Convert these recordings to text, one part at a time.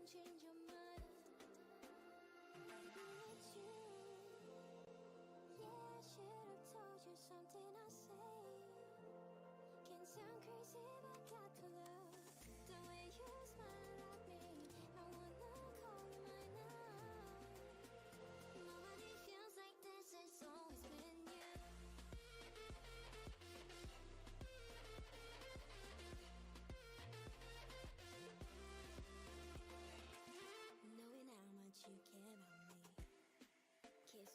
change your mind. Maybe it's you. Yeah, I should have told you something I say. Can sound crazy, but got to love the way you smile at me. I wanna call you mine now. Nobody feels like this, it's always been you. Knowing how much you care about me. Kiss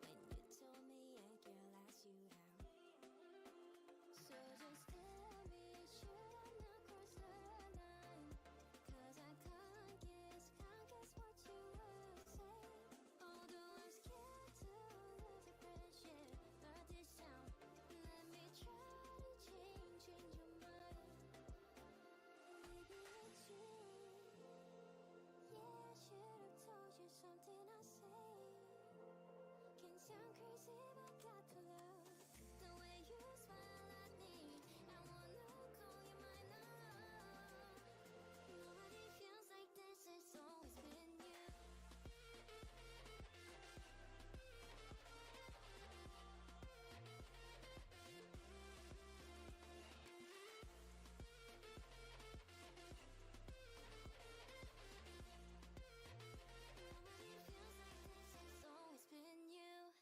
when you told me a girl asked you out. So just tell me, should I not cross the line? 'Cause I can't guess what you would say. Although I'm scared to lose the friendship, but this time let me try to change your mind. Maybe it's you. Yeah, I should have told you something I say. Can sound crazy, but got to love the way you smile at me. I wanna call you mine now. Nobody feels like this, it's always been you. Nobody feels like this, it's always been you.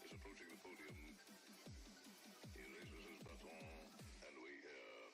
is approaching the podium. He raises his baton, and we hear.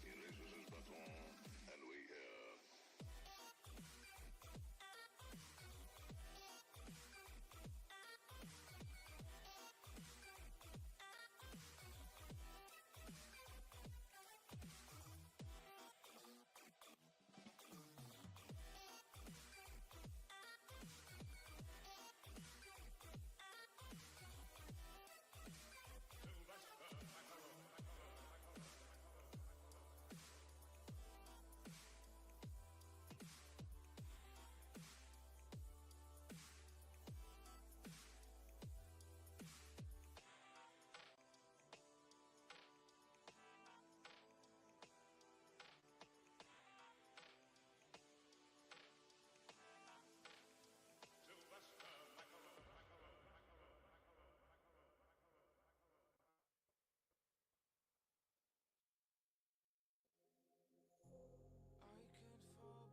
He raises his baton, and we hear. I can't fall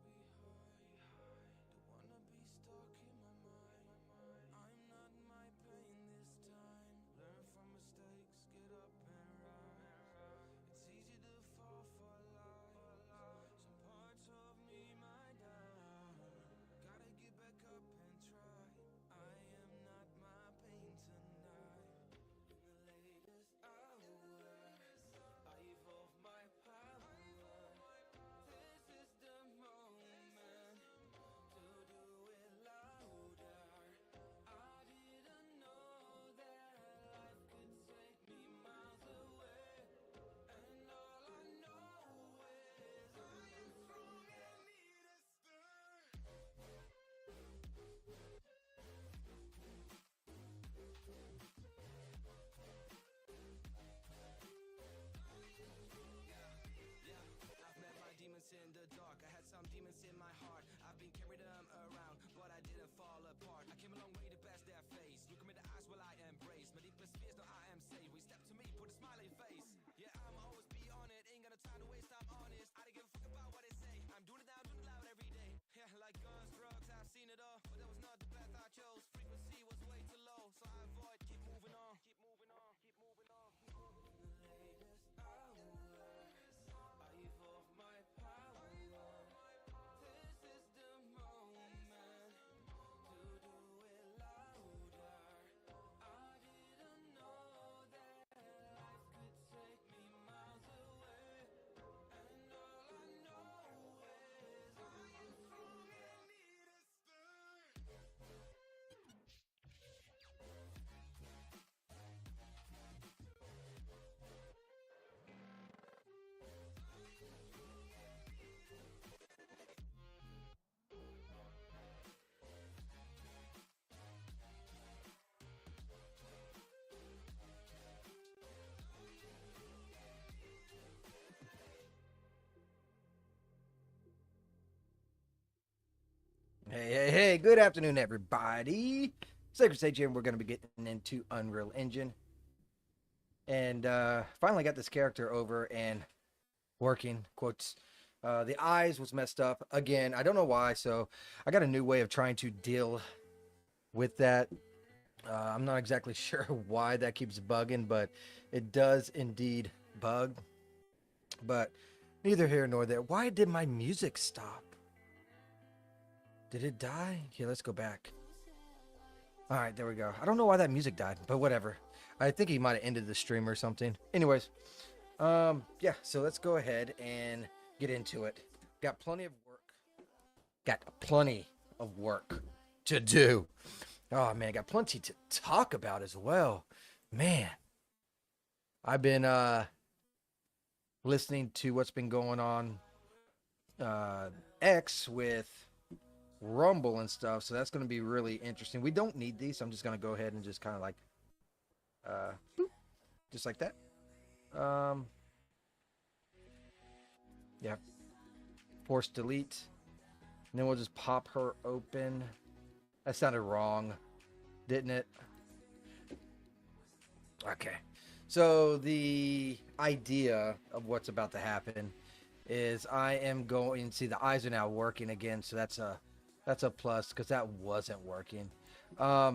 behind. Don't wanna be stuck in my mind. I'm not my pain this time. Learn from mistakes, get up and rise. It's easy to fall for life. Some parts of me might die. Gotta get back up and try. I am not my pain tonight. In the latest hour, I evolve my power. This is the moment to do it louder. I didn't know that life could take me miles away, and all I know is I am strong and need a stir. I've met my demons in the dark. I had some demons in my heart. I've been carrying them around, but I didn't fall apart. I came a long way to pass their face. Look me in the eyes while I embrace my deepest fears. Now I am safe. We step to me, put a smile on your face. Yeah, I'm always be on it. Ain't got no time to waste. I'm honest. I don't give a fuck about what they say. I'm doing it now, doing it loud every day. Yeah, like guns, drugs, I've seen it all, but that was not the path I chose. Frequency was way too low, so I avoid. Keep moving on. Keep moving on. Keep moving on. Keep moving on. The latest hour, I evolve my power. This is the moment to do it louder. I didn't know that life could take me miles away, and all I know is I am strong and need a stir. Hey, good afternoon, everybody. Sacred Sage here, and we're going to be getting into Unreal Engine. And finally got this character over and working, quotes. The eyes was messed up again. I don't know why, so I got a new way of trying to deal with that. I'm not exactly sure why that keeps bugging, but it does indeed bug. But neither here nor there. Why did my music stop? Did it die? Here, let's go back. All right, there we go. I don't know why that music died, but whatever. I think he might have ended the stream or something. Anyways, yeah, so let's go ahead and get into it. Got plenty of work to do. Oh man, got plenty to talk about as well. Man, I've been listening to what's been going on X with Rumble and stuff, so that's going to be really interesting. We don't need these, so I'm just going to go ahead and just kind of like boop, just like that. Yeah. Force delete. And then we'll just pop her open. That sounded wrong, didn't it? Okay. So the idea of what's about to happen is I am going to see the eyes are now working again, so that's a plus because that wasn't working. I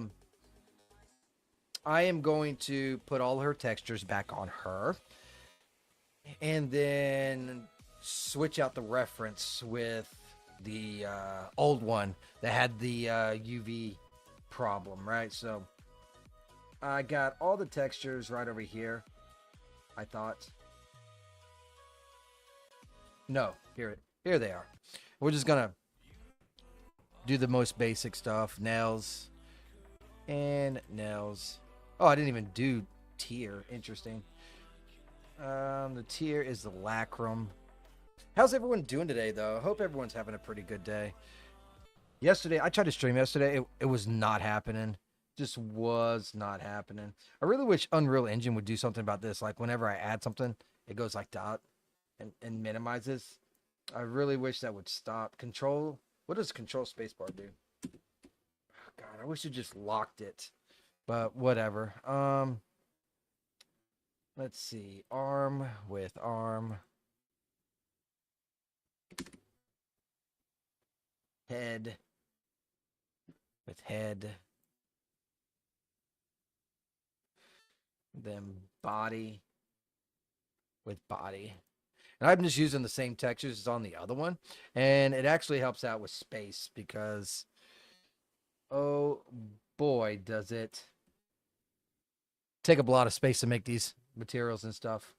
am going to put all her textures back on her and then switch out the reference with the old one that had the UV problem, right? So I got all the textures right over here. I thought. No, here they are. We're just gonna do the most basic stuff. Nails and nails. Oh, I didn't even do tear. Interesting. The tear is the lacrum. How's everyone doing today, though? I hope everyone's having a pretty good day. Yesterday, I tried to stream yesterday. It was not happening. Just was not happening. I really wish Unreal Engine would do something about this. Like, whenever I add something, it goes like that and minimizes. I really wish that would stop. Control. What does control spacebar do? Oh, God, I wish it just locked it. But whatever. Let's see. Arm with arm. Head with head. Then body with body. And I'm just using the same textures as on the other one. And it actually helps out with space because, oh boy, does it take up a lot of space to make these materials and stuff.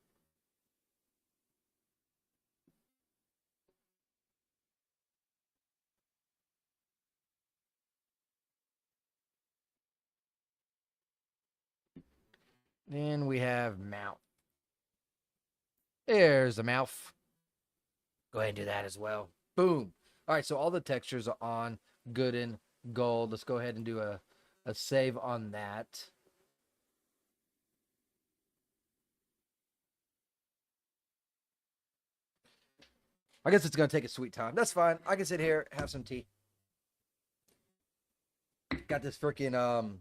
Then we have mouth. There's the mouth. Go ahead and do that as well. Boom. All right, so all the textures are on. Good and gold. Let's go ahead and do a save on that. I guess it's going to take a sweet time. That's fine. I can sit here, have some tea. Got this freaking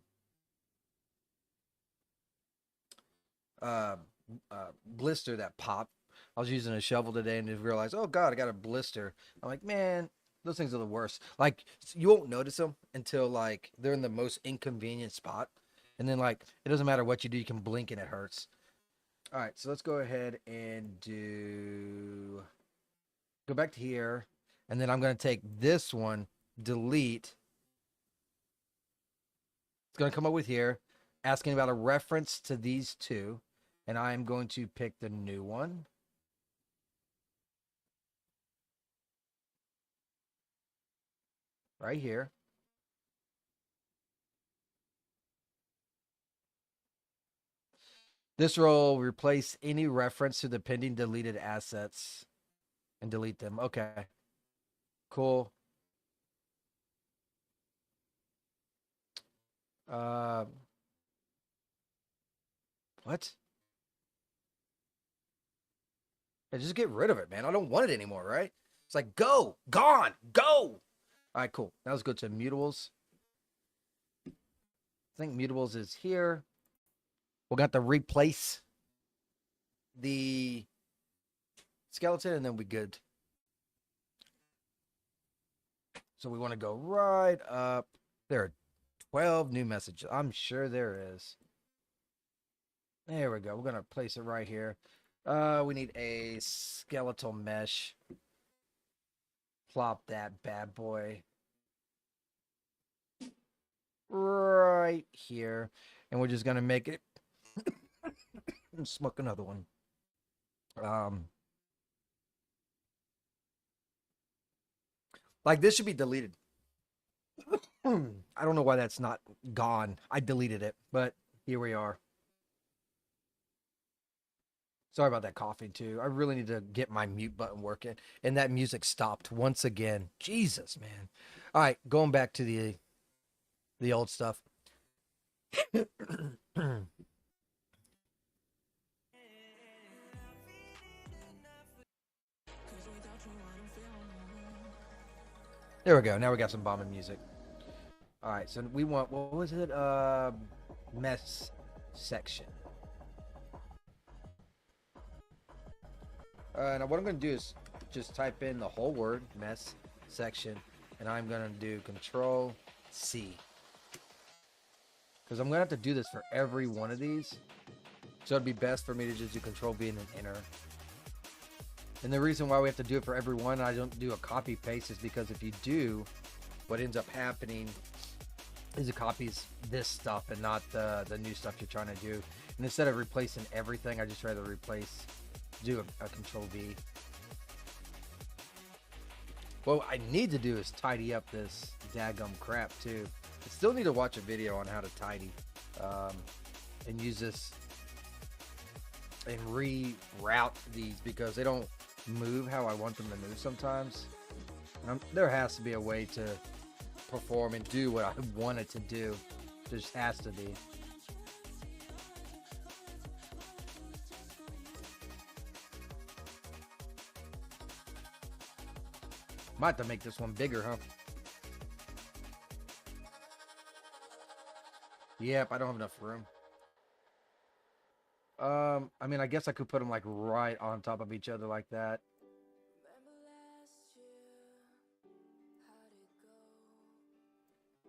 blister that popped. I was using a shovel today and just realized, oh God, I got a blister. I'm like, man, those things are the worst. Like, you won't notice them until like they're in the most inconvenient spot. And then like, it doesn't matter what you do, you can blink and it hurts. All right, so let's go ahead and go back to here. And then I'm going to take this one, delete. It's going to come up with here, asking about a reference to these two. And I'm going to pick the new one. Right here. This will replace any reference to the pending deleted assets and delete them. Okay. Cool. What? Yeah, just get rid of it, man. I don't want it anymore, right? It's like, go, gone, go. All right, cool. Now let's go to mutables. I think mutables is here. We'll got to replace the skeleton and then we good. So we want to go right up. There are 12 new messages. I'm sure there is. There we go. We're going to place it right here. We need a skeletal mesh. Plop that bad boy right here. And we're just going to make it. Smoke another one. Like this should be deleted. I don't know why that's not gone. I deleted it, but here we are. Sorry about that coughing too. I really need to get my mute button working. And that music stopped once again. Jesus, man. All right, going back to the old stuff. There we go. Now we got some bombing music. All right, so we want, what was it? Mess section. Now what I'm going to do is just type in the whole word, mess section, and I'm going to do Control C. Because I'm going to have to do this for every one of these. So it'd be best for me to just do Control V and then enter. And the reason why we have to do it for every one and I don't do a copy paste is because if you do, what ends up happening is it copies this stuff and not the new stuff you're trying to do. And instead of replacing everything, I just rather do a Control V. What I need to do is tidy up this daggum crap too. I still need to watch a video on how to tidy and use this and reroute these because they don't move how I want them to move sometimes. There has to be a way to perform and do what I want it to do. There just has to be. Might have to make this one bigger, huh? Yep, I don't have enough room. I mean, I guess I could put them like right on top of each other like that.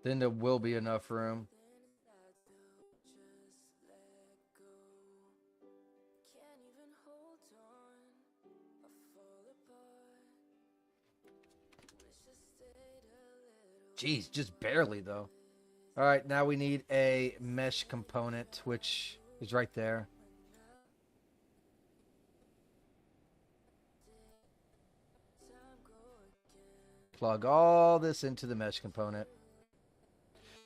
Then there will be enough room. Jeez, just barely though. All right, now we need a mesh component, which is right there. Plug all this into the mesh component.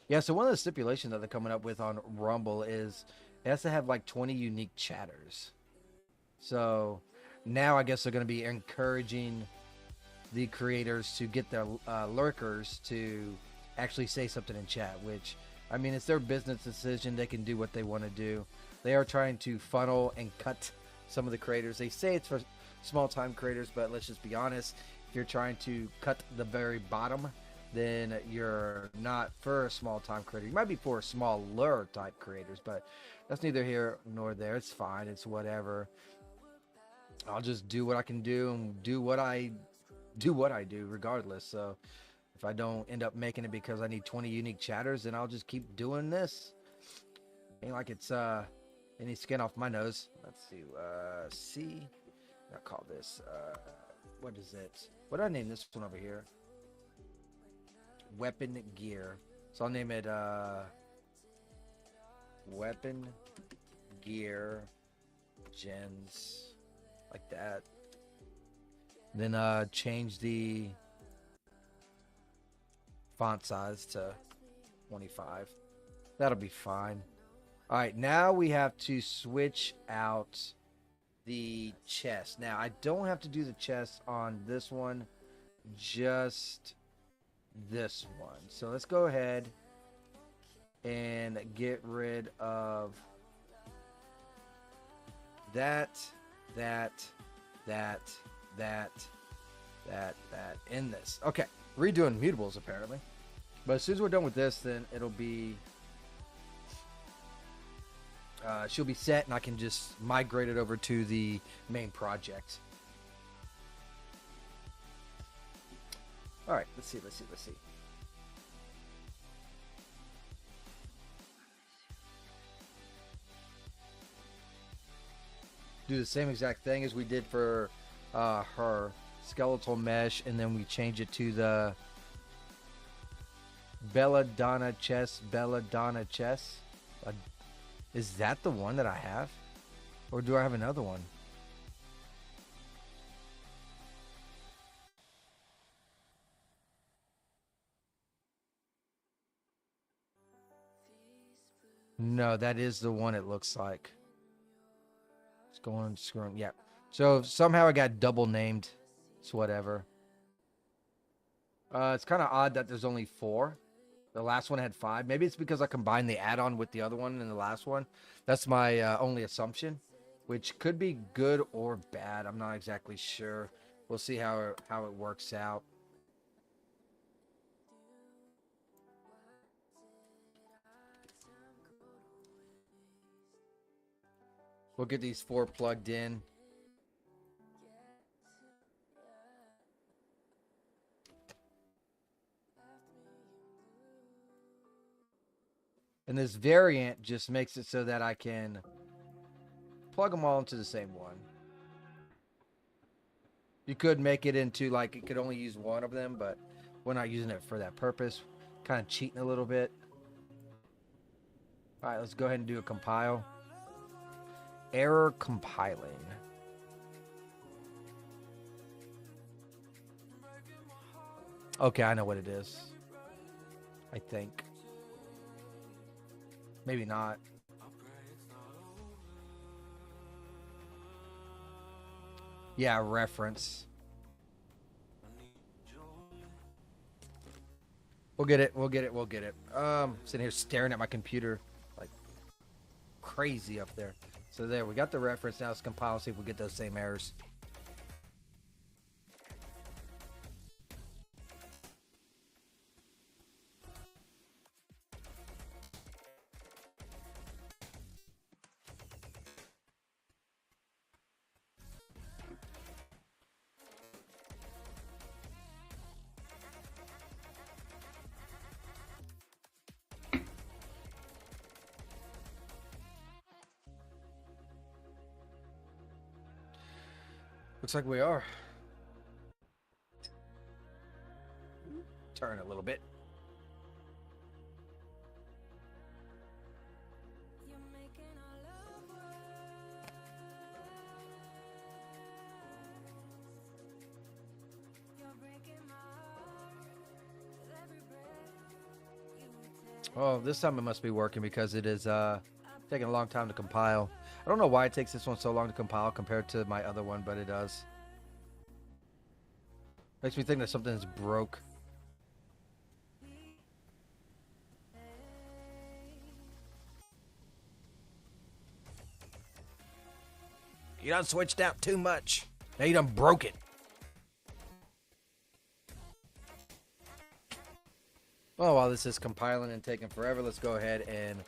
Yeah, so one of the stipulations that they're coming up with on Rumble is it has to have like 20 unique chatters. So now I guess they're going to be encouraging the creators to get their lurkers to actually say something in chat, which, I mean, it's their business decision. They can do what they want to do. They are trying to funnel and cut some of the creators. They say it's for small-time creators, but let's just be honest. If you're trying to cut the very bottom, then you're not for a small-time creator. You might be for smaller type creators, but that's neither here nor there. It's fine. It's whatever. I'll just do what I can do and do what I do regardless. So if I don't end up making it because I need 20 unique chatters, then I'll just keep doing this. Ain't like it's any skin off my nose. Let's see. C. I'll call this what is it? What do I name this one over here? Weapon gear. So I'll name it weapon gear gens, like that. Then change the font size to 25. That'll be fine. All right, now we have to switch out the chest. Now I don't have to do the chest on this one, just this one. So let's go ahead and get rid of that, in this. Okay, redoing mutables apparently. But as soon as we're done with this, then it'll be she'll be set and I can just migrate it over to the main project. All right, let's see. Do the same exact thing as we did for her skeletal mesh, and then we change it to the Belladonna chest. Is that the one that I have, or do I have another one? No, that is the one it looks like. It's going screwing. Yeah. So somehow it got double named. It's whatever. It's kind of odd that there's only 4. The last one had 5. Maybe it's because I combined the add-on with the other one in the last one. That's my only assumption, which could be good or bad. I'm not exactly sure. We'll see how it works out. We'll get these 4 plugged in. And this variant just makes it so that I can plug them all into the same one. You could make it into like it could only use one of them, but we're not using it for that purpose. Kind of cheating a little bit. All right, let's go ahead and do a compile. Error compiling. Okay, I know what it is. I think. Maybe not. Yeah, reference. We'll get it. We'll get it. We'll get it. Sitting here staring at my computer like crazy up there. So there, we got the reference. Now let's compile, see if we get those same errors. Looks like we are. Turn a little bit. You're making our love worse. You're breaking my heart with every breath you take. Oh, this time it must be working because it is taking a long time to compile. I don't know why it takes this one so long to compile compared to my other one, but it does. Makes me think that something's broke. You done switched out too much. Now you done broke it. Well, while this is compiling and taking forever, let's go ahead and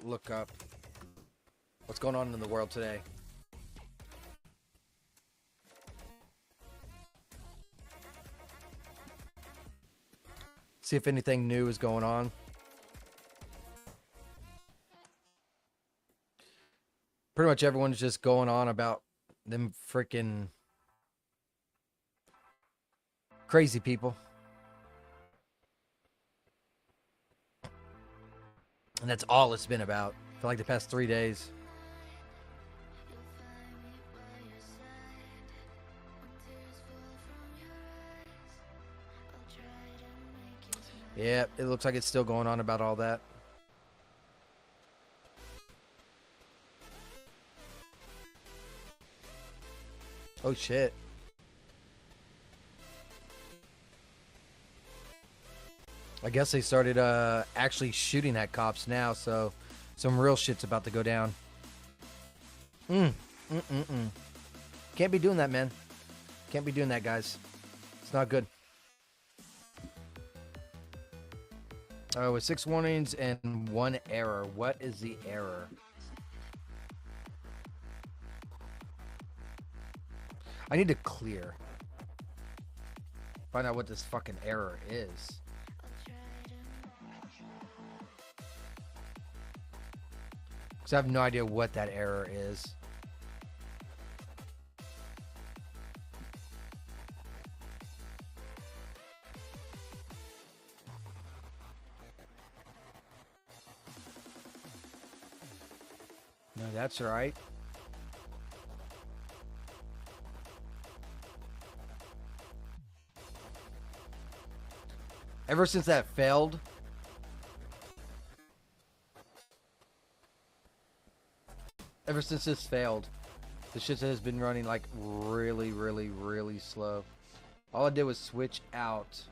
look up what's going on in the world today. See if anything new is going on. Pretty much everyone's just going on about them freaking crazy people. And that's all it's been about for like the past 3 days. Yeah, it looks like it's still going on about all that. Oh shit. I guess they started actually shooting at cops now, so some real shit's about to go down. Can't be doing that, man. Can't be doing that, guys. It's not good. With 6 warnings and 1 error. What is the error? I need to clear. Find out what this fucking error is. Because I have no idea what that error is. No, that's all right. Ever since that failed, Ever since this failed, the shit has been running like really, really, really slow. All I did was switch out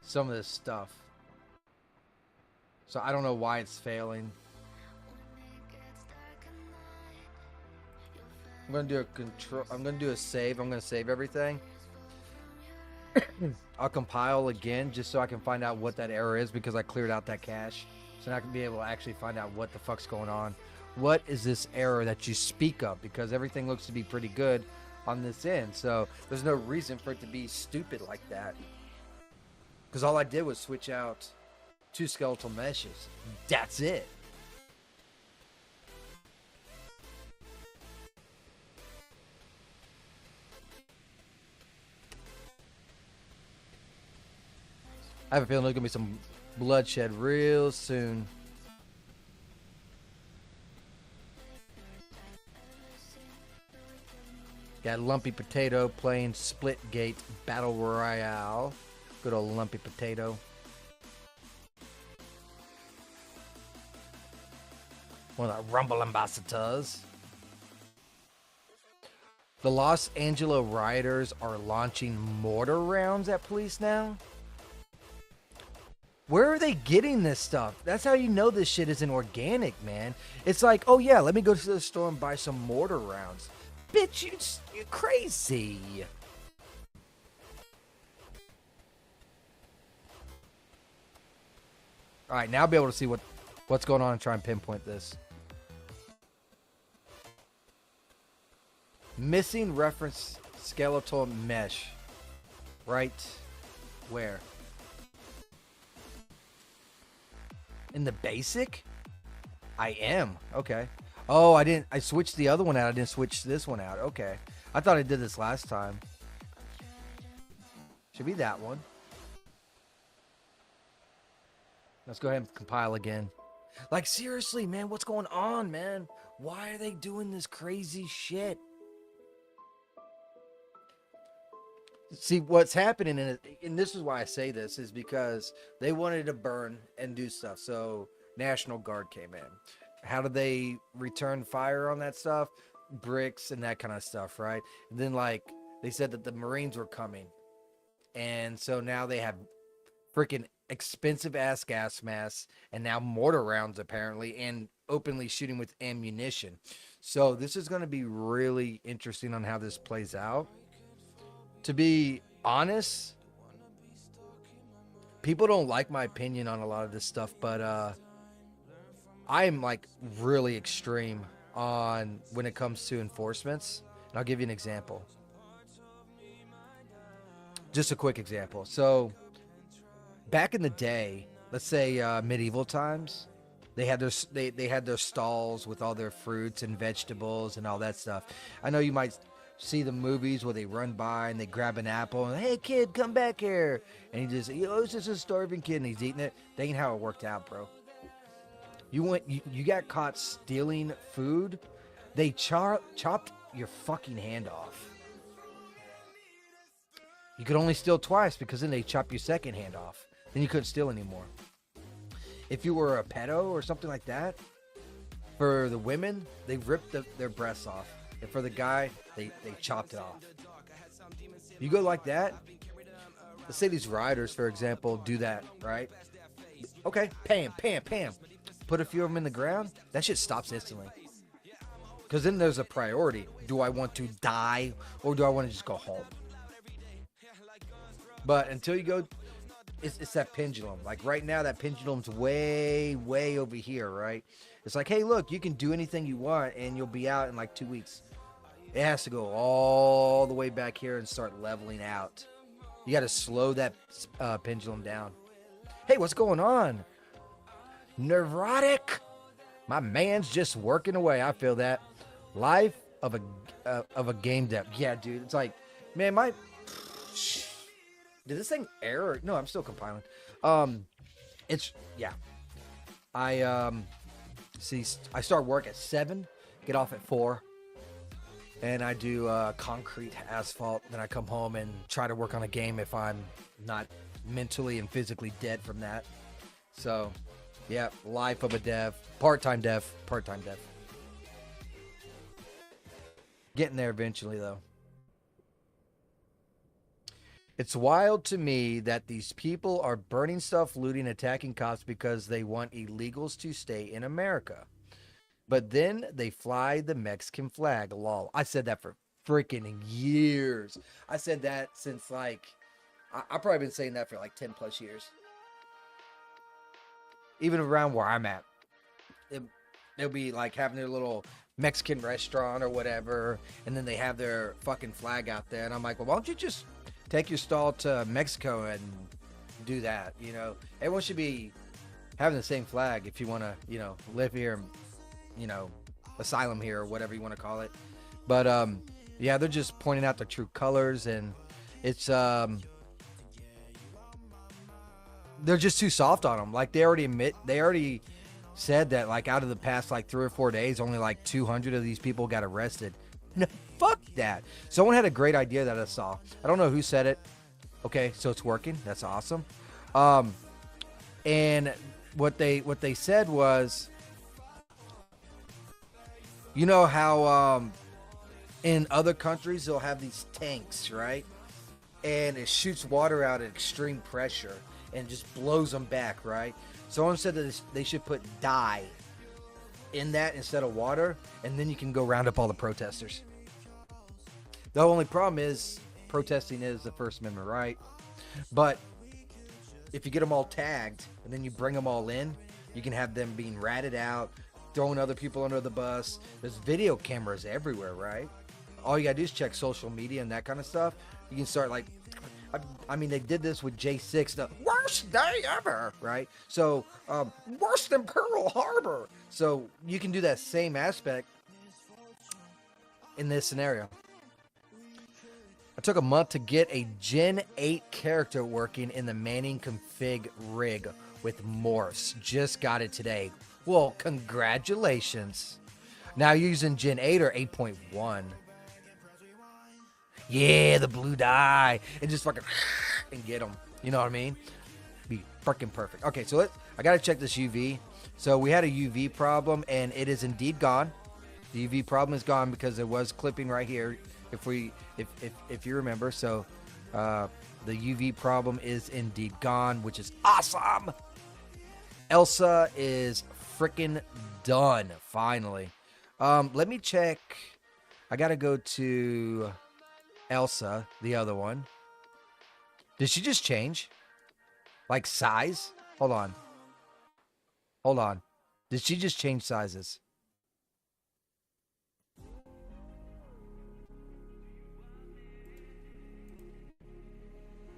some of this stuff. So I don't know why it's failing. I'm gonna do a control. I'm gonna do a save. I'm gonna save everything. I'll compile again just so I can find out what that error is because I cleared out that cache. So now I can be able to actually find out what the fuck's going on. What is this error that you speak of? Because everything looks to be pretty good on this end. So there's no reason for it to be stupid like that. Because all I did was switch out 2 skeletal meshes. That's it. I have a feeling there's going to be some bloodshed real soon. Got Lumpy Potato playing Splitgate Battle Royale. Good old Lumpy Potato. One of the Rumble Ambassadors. The Los Angeles rioters are launching mortar rounds at police now? Where are they getting this stuff? That's how you know this shit isn't organic, man. It's like, oh yeah, let me go to the store and buy some mortar rounds. Bitch, you crazy. All right, now I'll be able to see what's going on and try and pinpoint this. Missing reference skeletal mesh. Right where? In the basic? I am. Okay. Oh, I switched the other one out. I didn't switch this one out. Okay. I thought I did this last time. Should be that one. Let's go ahead and compile again. Like, seriously, man, what's going on, man? Why are they doing this crazy shit? See, what's happening, and this is why I say this, is because they wanted to burn and do stuff. So National Guard came in. How do they return fire on that stuff? Bricks and that kind of stuff, right? And then, like, they said that the Marines were coming. And so now they have freaking expensive-ass gas masks and now mortar rounds, apparently, and openly shooting with ammunition. So this is going to be really interesting on how this plays out. To be honest, people don't like my opinion on a lot of this stuff, but I'm like really extreme on when it comes to enforcements. And I'll give you an example. Just a quick example. So back in the day, let's say medieval times, they had their stalls with all their fruits and vegetables and all that stuff. I know you might see the movies where they run by and they grab an apple and, hey kid, come back here, and he just, it's just a starving kid and he's eating it. That ain't how it worked out, bro. You got caught stealing food, they chopped your fucking hand off. You could only steal twice because then they chop your second hand off. Then you couldn't steal anymore. If you were a pedo or something like that, for the women, they ripped their breasts off. And for the guy, they chopped it off. You go like that, let's say these riders, for example, do that, right? Okay, pam. Put a few of them in the ground, that shit stops instantly. Because then there's a priority. Do I want to die or do I want to just go home? But until you go, it's that pendulum. Like right now, that pendulum's way, way over here, right? It's like, hey, look, you can do anything you want and you'll be out in like 2 weeks. It has to go all the way back here and start leveling out. You got to slow that pendulum down. Hey, what's going on? Neurotic? My man's just working away. I feel that. Life of a game dev. Yeah, dude. It's like, man, did this thing error? No, I'm still compiling. Yeah. I start work at 7, get off at 4, and I do concrete, asphalt. Then I come home and try to work on a game if I'm not mentally and physically dead from that. So Yeah, life of a dev. Part-time dev. Part-time dev. Getting there eventually, though. It's wild to me that these people are burning stuff, looting, attacking cops because they want illegals to stay in America. But then they fly the Mexican flag. Lol. I said that for freaking years. I said that since like, I've probably been saying that for like 10 plus years. Even around where I'm at. They'll be like having their little Mexican restaurant or whatever. And then they have their fucking flag out there. And I'm like, well, why don't you just take your stall to Mexico and do that? You know, everyone should be having the same flag if you want to, you know, live here, you know, asylum here or whatever you want to call it. But yeah, they're just pointing out the true colors, and it's they're just too soft on them. Like they already said that like out of the past like 3 or 4 days, only like 200 of these people got arrested. No, fuck that. Someone had a great idea that I saw. I don't know who said it. Okay, so it's working. That's awesome. And what they said was, you know how in other countries they'll have these tanks, right? And it shoots water out at extreme pressure and just blows them back, right? Someone said that they should put dye in that instead of water, and then you can go round up all the protesters. The only problem is protesting is the First Amendment right, but if you get them all tagged and then you bring them all in, you can have them being ratted out, throwing other people under the bus. There's video cameras everywhere, right? All you gotta do is check social media and that kind of stuff. You can start like, I mean, they did this with J6, the worst day ever, right? So, worse than Pearl Harbor. So you can do that same aspect in this scenario. I took a month to get a Gen 8 character working in the Manning config rig with Morse. Just got it today. Well, congratulations. Now you're using Gen 8 or 8.1. Yeah, the blue dye. And just fucking and get them. You know what I mean? Be freaking perfect. Okay, so I got to check this UV. So we had a UV problem, and it is indeed gone. The UV problem is gone because there was clipping right here. If you remember. So the UV problem is indeed gone, which is awesome. Elsa is freaking done, finally. Let me check. I gotta go to Elsa, the other one. Did she just change? Like size? Hold on. Did she just change sizes?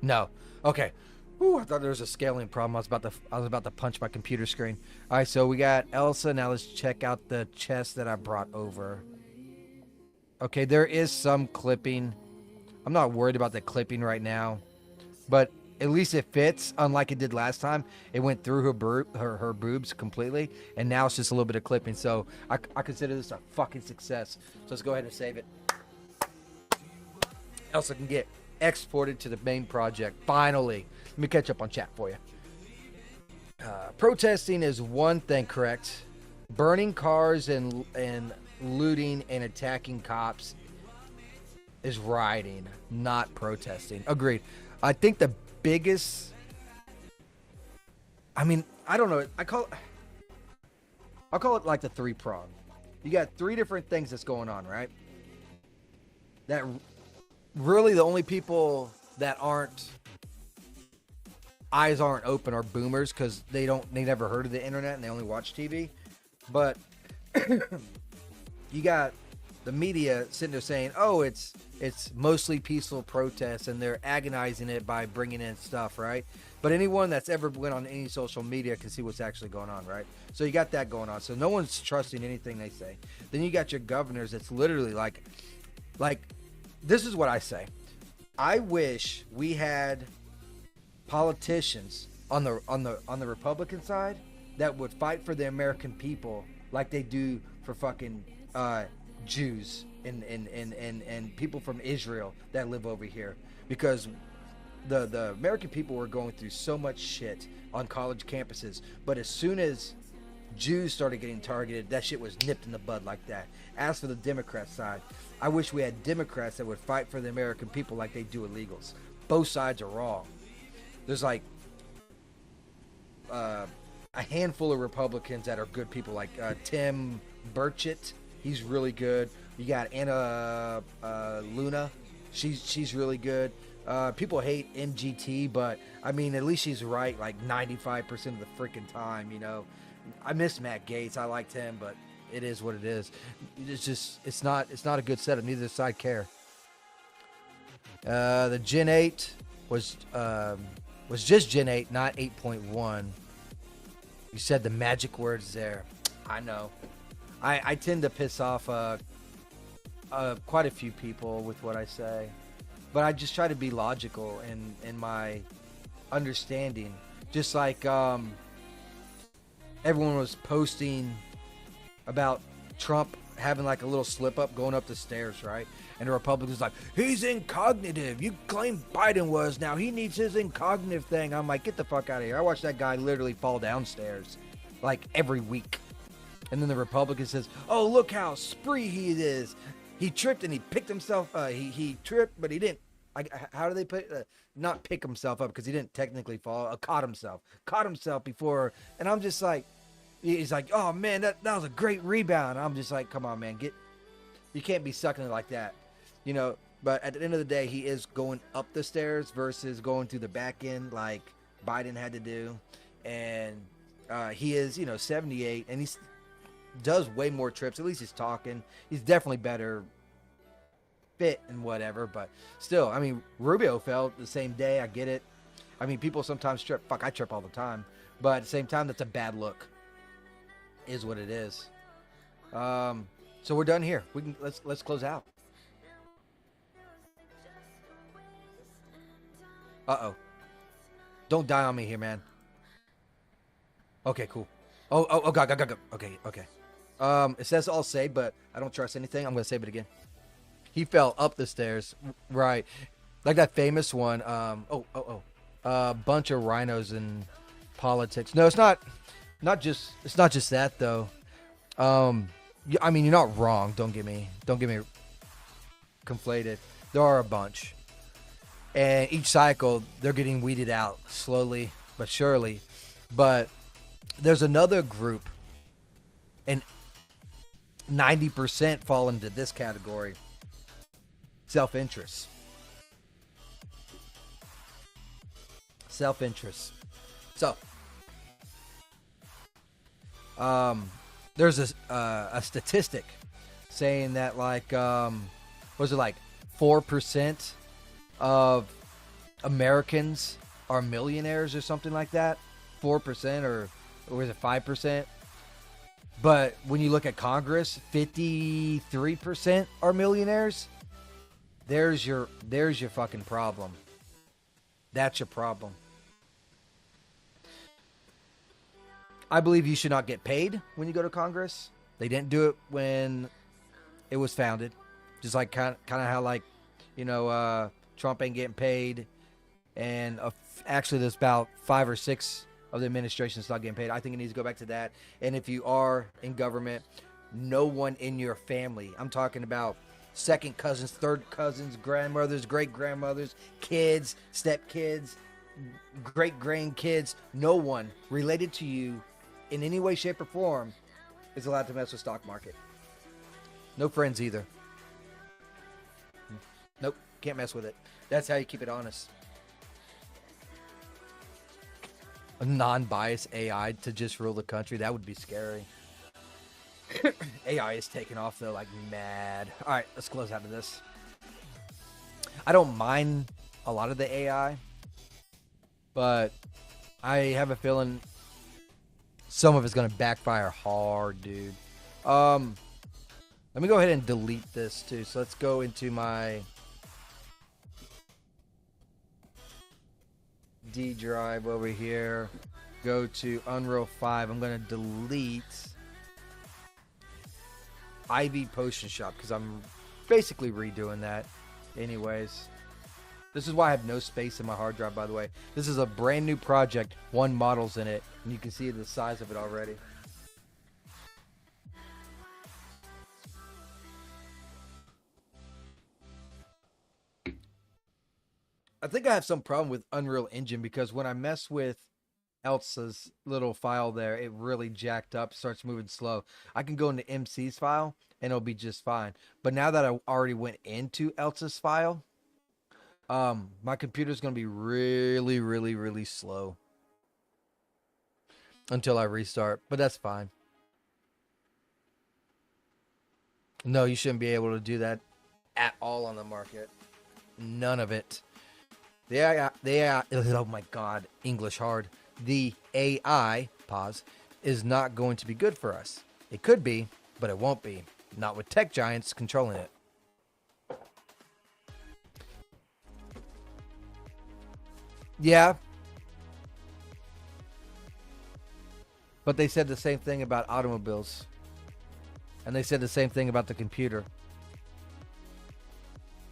No. Okay. Ooh, I thought there was a scaling problem. I was about to punch my computer screen. All right, so we got Elsa. Now let's check out the chest that I brought over. Okay, there is some clipping. I'm not worried about the clipping right now, but at least it fits. Unlike it did last time, it went through her boobs completely, and now it's just a little bit of clipping. So I consider this a fucking success. So let's go ahead and save it. Elsa can get exported to the main project. Finally. Let me catch up on chat for you. Protesting is one thing, correct? Burning cars and looting and attacking cops is rioting, not protesting. Agreed. I think the biggest, I mean, I don't know. I'll call it like the 3-prong. You got 3 different things that's going on, right? That really the only people that eyes aren't open are boomers, because they never heard of the internet and they only watch TV. But you got the media sitting there saying, oh, it's mostly peaceful protests, and they're agonizing it by bringing in stuff, right? But anyone that's ever went on any social media can see what's actually going on, right? So you got that going on. So no one's trusting anything they say. Then you got your governors that's literally like this is what I say. I wish we had politicians on the Republican side that would fight for the American people like they do for fucking Jews and people from Israel that live over here. Because the American people were going through so much shit on college campuses, but as soon as Jews started getting targeted, that shit was nipped in the bud like that. As for the Democrat side, I wish we had Democrats that would fight for the American people like they do illegals. Both sides are wrong. There's like a handful of Republicans that are good people, like Tim Burchett. He's really good. You got Anna Luna. She's really good. People hate MGT, but I mean, at least she's right like 95% of the freaking time, you know. I miss Matt Gaetz. I liked him, but it is what it is. It's not a good setup. Neither side care. The Gen 8 was just Gen 8, not 8.1. You said the magic words there. I know. I tend to piss off quite a few people with what I say, but I just try to be logical in my understanding. Just like everyone was posting about Trump having like a little slip up going up the stairs, right? And the Republicans like, he's incognitive. You claim Biden was. Now he needs his incognitive thing. I'm like, get the fuck out of here. I watched that guy literally fall downstairs like every week. And then the Republican says, oh, look how spree he is. He tripped and he picked himself. He tripped, but he didn't. How do they put not pick himself up, because he didn't technically fall. Caught himself before. And I'm just like, he's like, oh man, that was a great rebound. I'm just like, come on, man, you can't be sucking it like that, you know. But at the end of the day, he is going up the stairs versus going through the back end like Biden had to do. And he is, 78, and he does way more trips. At least he's talking. He's definitely better fit and whatever, but still, I mean, Rubio fell the same day. I get it. I mean, people sometimes trip. Fuck, I trip all the time. But at the same time, that's a bad look. Is what it is. So we're done here. Let's close out. Uh-oh. Don't die on me here, man. Okay, cool. Oh, God. Okay. It says all saved, but I don't trust anything. I'm going to save it again. He fell up the stairs. Right. Like that famous one. A bunch of rhinos in politics. No, it's not just that, though. I mean, you're not wrong. Don't get me conflated. There are a bunch. And each cycle, they're getting weeded out slowly but surely. But there's another group, and 90% fall into this category. Self-interest. So, there's a statistic saying that like, was it like 4% of Americans are millionaires or something like that? 4% or was it 5%? But when you look at Congress, 53% are millionaires. There's your fucking problem. That's your problem. I believe you should not get paid when you go to Congress. They didn't do it when it was founded. Just like kind of how like, Trump ain't getting paid. And actually there's about 5 or 6 of the administration that's not getting paid. I think it needs to go back to that. And if you are in government, no one in your family, I'm talking about second cousins, third cousins, grandmothers, great-grandmothers, kids, stepkids, great-grandkids, no one related to you in any way, shape, or form is allowed to mess with stock market. No friends either. Nope, can't mess with it. That's how you keep it honest. A non-biased AI to just rule the country, that would be scary. AI is taking off though like mad. All right, let's close out of this. I don't mind a lot of the AI, but I have a feeling some of it's gonna backfire hard, dude. Let me go ahead and delete this too. So let's go into my D drive over here. Go to Unreal 5. I'm gonna delete Ivy Potion Shop because I'm basically redoing that anyways. This is why I have no space in my hard drive, by the way. This is a brand new project. 1 model's in it, and you can see the size of it already. I think I have some problem with Unreal Engine because when I mess with Elsa's little file there, it really jacked up, starts moving slow. I can go into MC's file and it'll be just fine. But now that I already went into Elsa's file, my computer's going to be really, really, really slow until I restart. But that's fine. No, you shouldn't be able to do that at all on the market. None of it. Oh my God, English hard. The AI, pause, is not going to be good for us. It could be, but it won't be. Not with tech giants controlling it. Yeah. But they said the same thing about automobiles. And they said the same thing about the computer.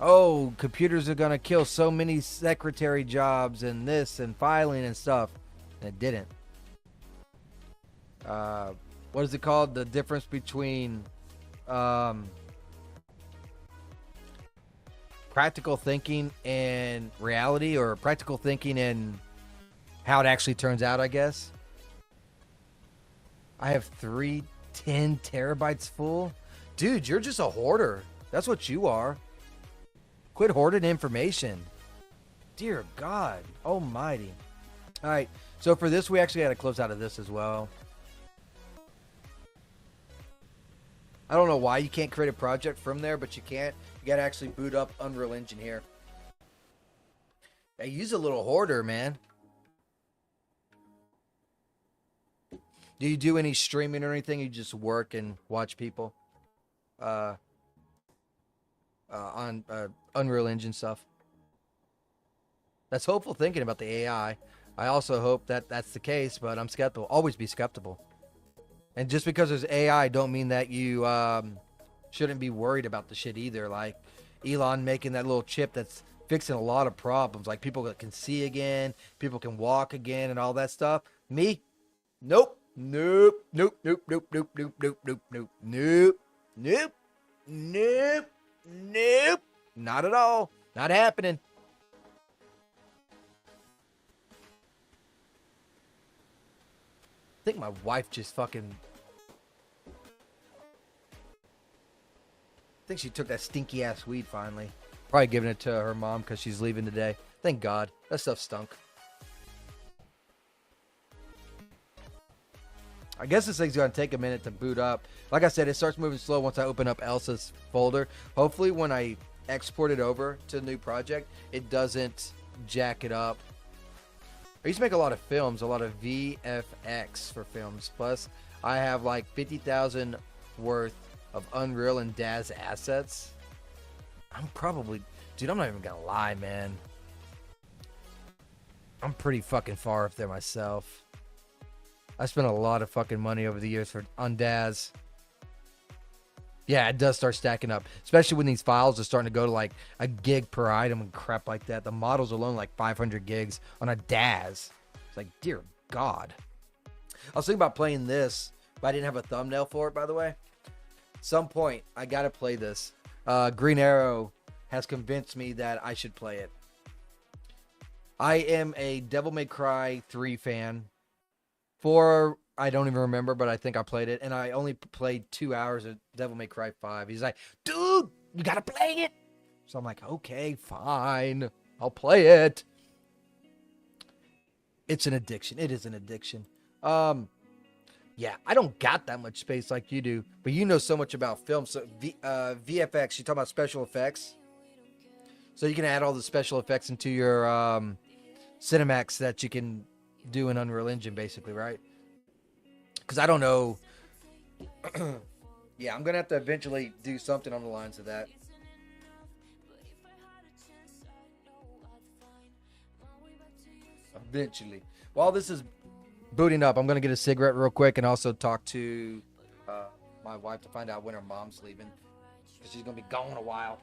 Oh, computers are going to kill so many secretary jobs and this and filing and stuff. And it didn't. What is it called? The difference between practical thinking and reality, or practical thinking and how it actually turns out, I guess. I have 10 terabytes full. Dude, you're just a hoarder. That's what you are. Quit hoarding information. Dear God almighty. All right, so for this, we actually had to close out of this as well. I don't know why you can't create a project from there, but you can't. You got to actually boot up Unreal Engine here. Hey, use a little hoarder, man. Do you do any streaming or anything? You just work and watch people on Unreal Engine stuff? That's hopeful thinking about the AI. I also hope that that's the case, but I'm skeptical. Always be skeptical. And just because there's AI don't mean that you shouldn't be worried about the shit either. Like Elon making that little chip that's fixing a lot of problems. Like people that can see again, people can walk again and all that stuff. Me? Nope. Nope. Nope. Nope. Nope. Nope. Nope. Nope. Nope. Nope. Nope. Nope. Nope. Nope. Not at all. Not happening. I think my wife just fucking... I think she took that stinky ass weed finally. Probably giving it to her mom because she's leaving today. Thank God. That stuff stunk. I guess this thing's going to take a minute to boot up. Like I said, it starts moving slow once I open up Elsa's folder. Hopefully when I export it over to the new project, it doesn't jack it up. I used to make a lot of films, a lot of VFX for films. Plus, I have like 50,000 worth of Unreal and Daz assets. I'm probably... Dude, I'm not even going to lie, man. I'm pretty fucking far up there myself. I spent a lot of fucking money over the years on Daz. Yeah, it does start stacking up. Especially when these files are starting to go to like a gig per item and crap like that. The models alone like 500 gigs on a Daz. It's like, dear God. I was thinking about playing this, but I didn't have a thumbnail for it, by the way. At some point, I got to play this. Green Arrow has convinced me that I should play it. I am a Devil May Cry 3 fan. 4, I don't even remember, but I think I played it. And I only played 2 hours of Devil May Cry 5. He's like, dude, you got to play it. So I'm like, okay, fine. I'll play it. It's an addiction. It is an addiction. Yeah, I don't got that much space like you do. But you know so much about film. So VFX, you talk about special effects. So you can add all the special effects into your Cinemax that you can do in Unreal Engine, basically, right? Because I don't know. Yeah, I'm going to have to eventually do something on the lines of that. Eventually. While this is booting up, I'm going to get a cigarette real quick and also talk to my wife to find out when her mom's leaving. Because she's going to be gone a while.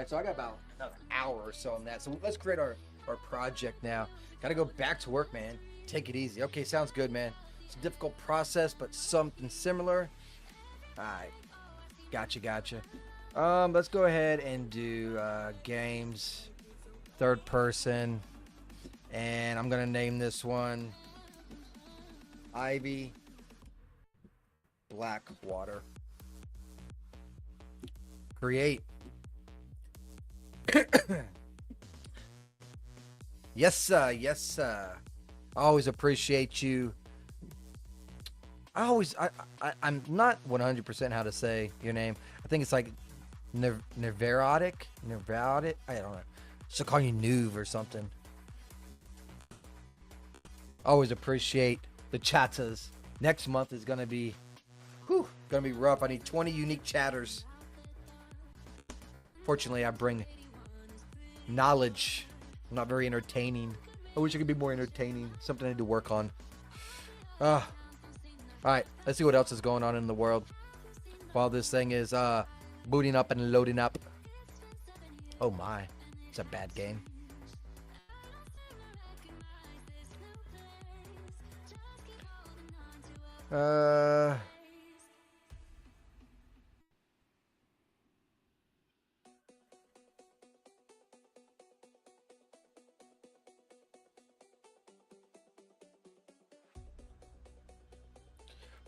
right, so I got about another hour or so on that. So let's create our project now. Got to go back to work, man. Take it easy. Okay, sounds good, man. It's a difficult process, but something similar. All right. Gotcha. Let's go ahead and do games, third person, and I'm gonna name this one Ivy Blackwater. Create. Yes, sir. I always appreciate you. I'm not 100% how to say your name. I think it's like Nerverotic. I don't know. Should call you Nuve or something. Always appreciate the chatters. Next month is gonna be rough. I need 20 unique chatters. Fortunately, I bring knowledge. I'm not very entertaining. I wish I could be more entertaining. Something I need to work on. Alright, let's see what else is going on in the world while this thing is booting up and loading up. Oh my, it's a bad game.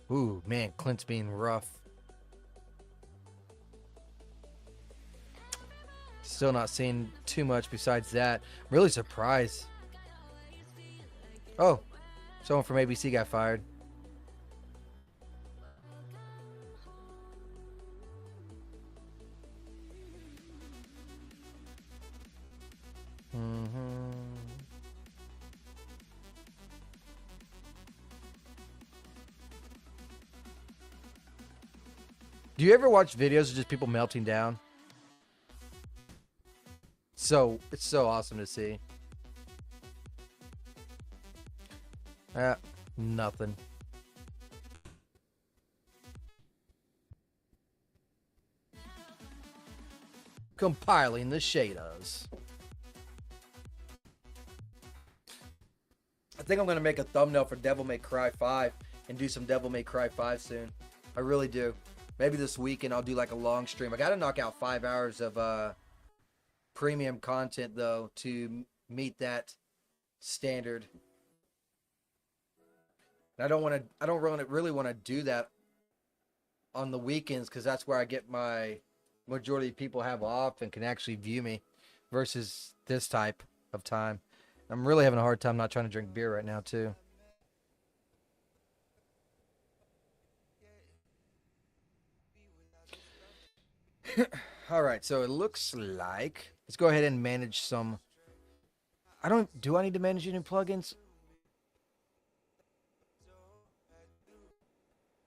Ooh, man, Clint's being rough. Still not seeing too much besides that. I'm really surprised. Oh, someone from ABC got fired. Do you ever watch videos of just people melting down? So it's so awesome to see. Nothing. Compiling the shaders. I think I'm gonna make a thumbnail for Devil May Cry 5 and do some Devil May Cry 5 soon. I really do. Maybe this weekend I'll do like a long stream. I gotta knock out 5 hours of premium content though to meet that standard. And I don't really want to do that on the weekends because that's where I get my majority of people have off and can actually view me versus this type of time. I'm really having a hard time not trying to drink beer right now too. All right, so it looks like let's go ahead and manage some. Do I need to manage any plugins?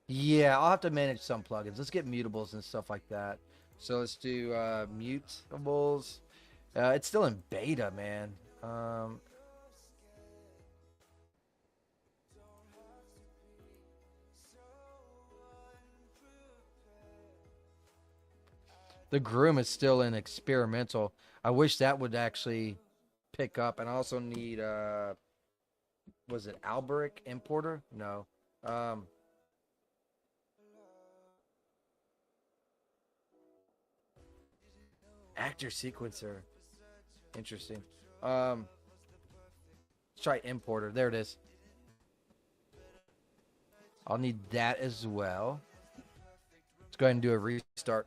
Yeah, I'll have to manage some plugins. Let's get mutables and stuff like that. So let's do mutables. It's still in beta, man. The Groom is still in experimental. I wish that would actually pick up. And I also need, was it Alberic Importer? No. Actor Sequencer. Interesting. Let's try Importer. There it is. I'll need that as well. Let's go ahead and do a restart.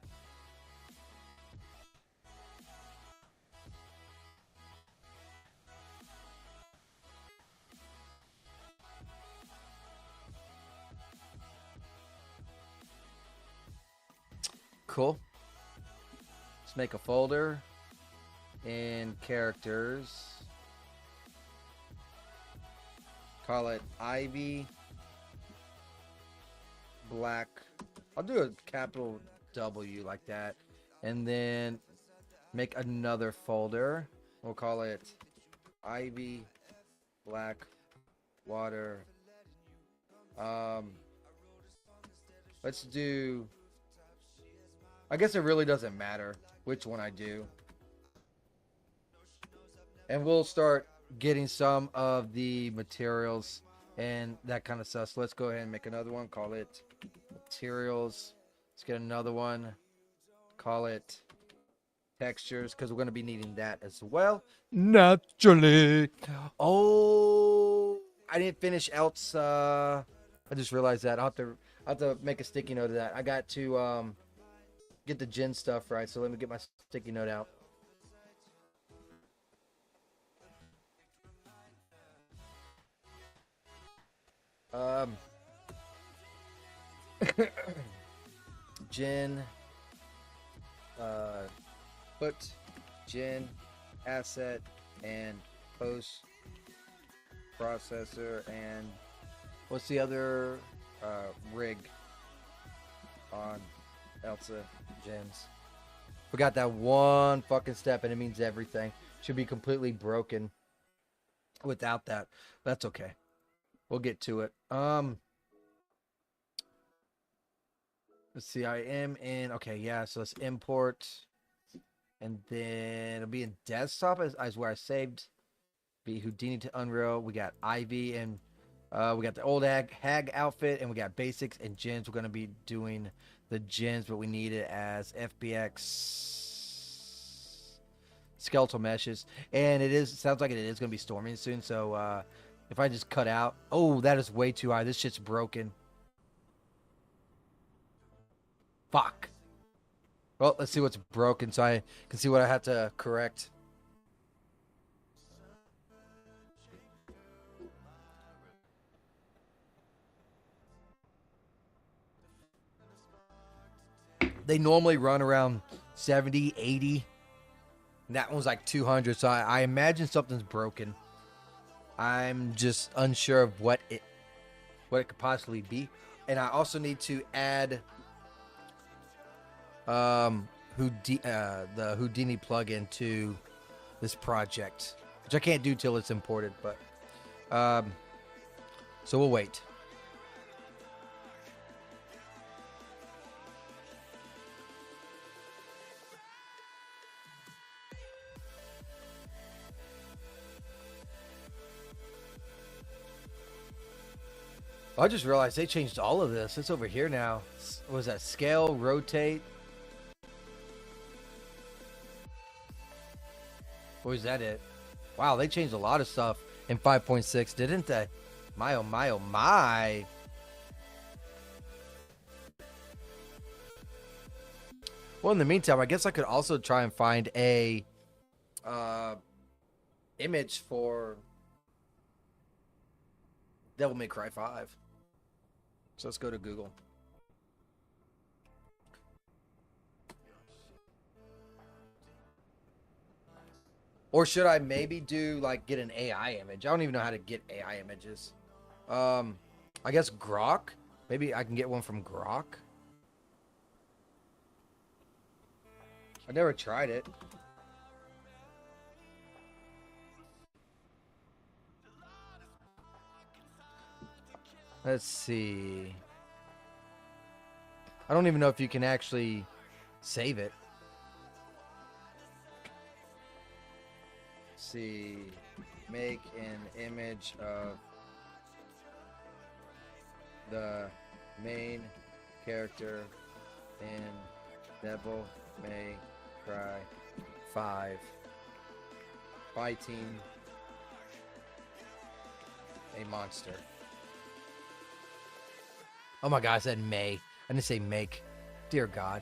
Cool. Let's make a folder in characters. Call it Ivy Black. I'll do a capital W like that. And then make another folder. We'll call it Ivy Black Water. Let's do, I guess it really doesn't matter which one I do. and we'll start getting some of the materials and that kind of stuff. So let's go ahead and make another one. Call it materials. Let's get another one. Call it textures, because we're going to be needing that as well. Naturally. Oh, I didn't finish else. I just realized that. I'll have to make a sticky note of that. I got to get the gin stuff right. So let me get my sticky note out. Gin, put gin asset and post processor, and what's the other rig on Elsa Gens? Forgot that one fucking step, and it means everything. Should be completely broken without that. That's okay. We'll get to it. Let's see. I am in. Okay, yeah. So let's import, and then it'll be in desktop as where I saved. Be Houdini to Unreal. We got Ivy, and we got the old hag outfit, and we got basics and gens. We're gonna be doing the gens, but we need it as FBX skeletal meshes, and it sounds like it is gonna be storming soon. So if I just cut out, oh, that is way too high. This shit's broken. Fuck. Well, let's see what's broken so I can see what I have to correct. They normally run around 70, 80. And that one's like 200. So I imagine something's broken. I'm just unsure of what it could possibly be. And I also need to add the Houdini plugin to this project, which I can't do till it's imported, but so we'll wait. I just realized they changed all of this. It's over here now. What was that? Scale, rotate. Or is that it? Wow, they changed a lot of stuff in 5.6, didn't they? My, oh my, oh my. Well, in the meantime, I guess I could also try and find a image for Devil May Cry 5. So let's go to Google. Or should I maybe do like get an AI image? I don't even know how to get AI images. I guess Grok. Maybe I can get one from Grok. I never tried it. Let's see. I don't even know if you can actually save it. Let's see. Make an image of the main character in Devil May Cry 5 fighting a monster. Oh my god, I said May. I didn't say make. Dear God.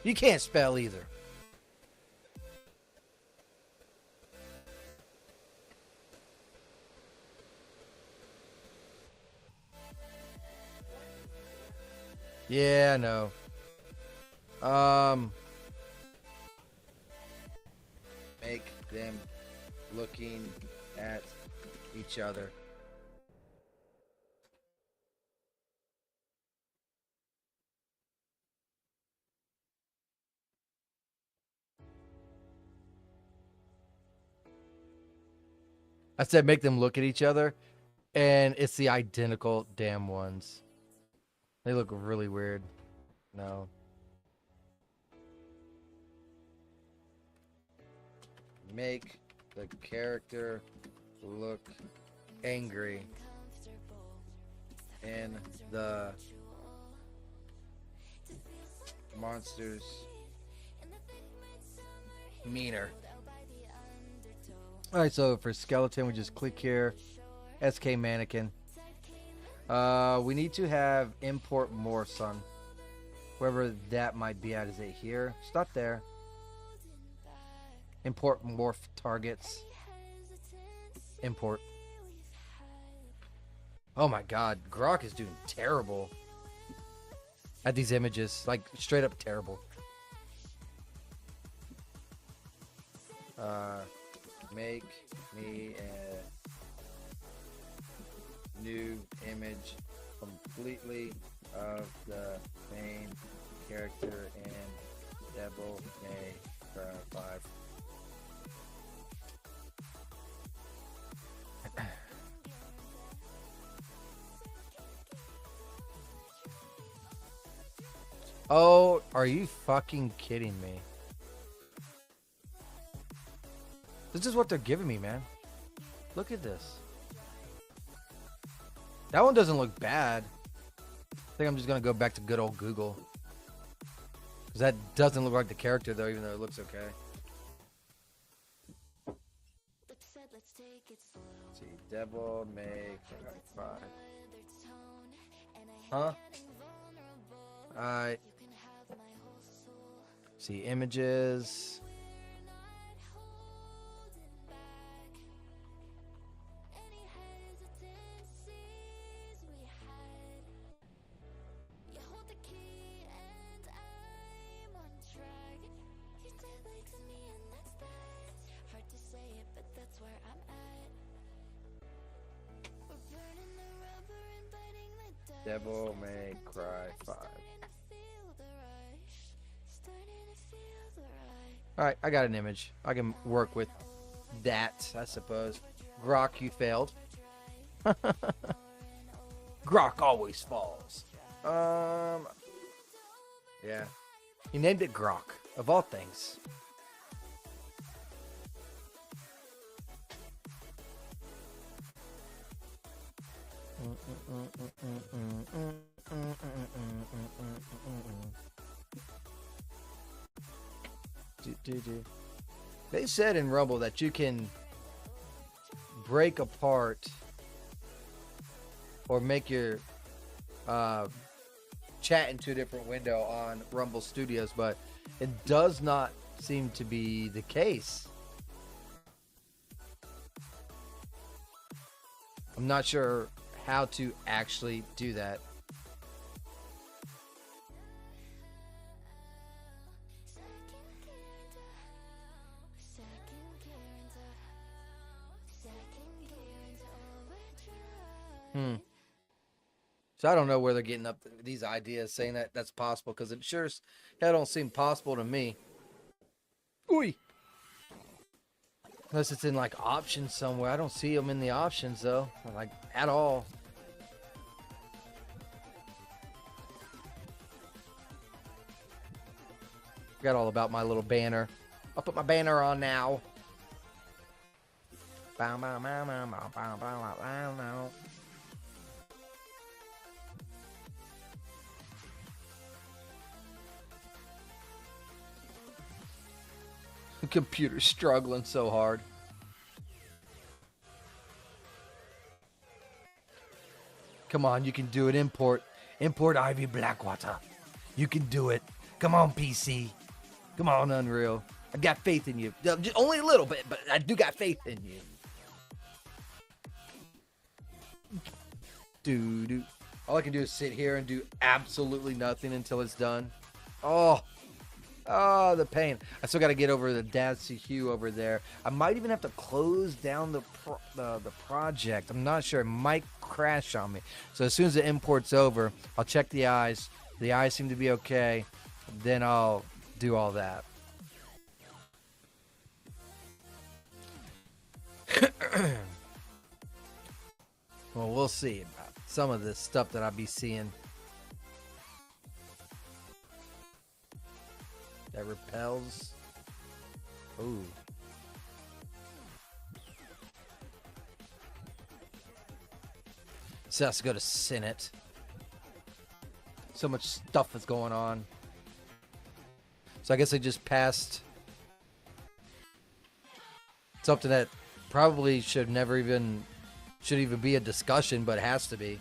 You can't spell either. Yeah, I know. Make them looking at each other. I said make them look at each other, and it's the identical damn ones. They look really weird. No. make the character look angry and the monsters meaner. Alright, so for skeleton, we just click here, SK mannequin. We need to have import more sun. Wherever that might be at, is it here? It's not there. Import morph targets. Import. Oh my god, Grok is doing terrible at these images. Like, straight up terrible. Make me a new image completely of the main character in Devil May Cry 5. Oh, are you fucking kidding me? This is what they're giving me, man. Look at this. That one doesn't look bad. I think I'm just going to go back to good old Google. Because that doesn't look like the character, though, even though it looks okay. Let's see. Devil May Cry 5. Huh? Alright. See images. Devil May Cry 5. Alright, I got an image. I can work with that, I suppose. Grok, you failed. Grok always falls. Yeah. He named it Grok, of all things. They said in Rumble that you can break apart or make your chat into a different window on Rumble Studios, but it does not seem to be the case. I'm not sure how to actually do that. So I don't know where they're getting up these ideas saying that that's possible, because it sure as hell don't seem possible to me. Ooh. Unless it's in like options somewhere. I don't see them in the options though, like at all. Forgot all about my little banner. I'll put my banner on now. Bow, bow, bow, bow, bow, bow, bow, bow, bow. The computer's struggling so hard. Come on, you can do it. Import Ivy Blackwater. You can do it. Come on, PC. Come on, Unreal. I got faith in you. Just only a little bit, but I do got faith in you. Doo-doo. All I can do is sit here and do absolutely nothing until it's done. Oh, the pain. I still got to get over the Dadsy Hue over there. I might even have to close down the project. I'm not sure. It might crash on me. So as soon as the import's over, I'll check the eyes. The eyes seem to be okay. Then I'll do all that. Well, we'll see about some of this stuff that I'll be seeing. That repels. Ooh. So has to go to Senate. So much stuff is going on. So I guess they just passed something that probably should even be a discussion, but it has to be.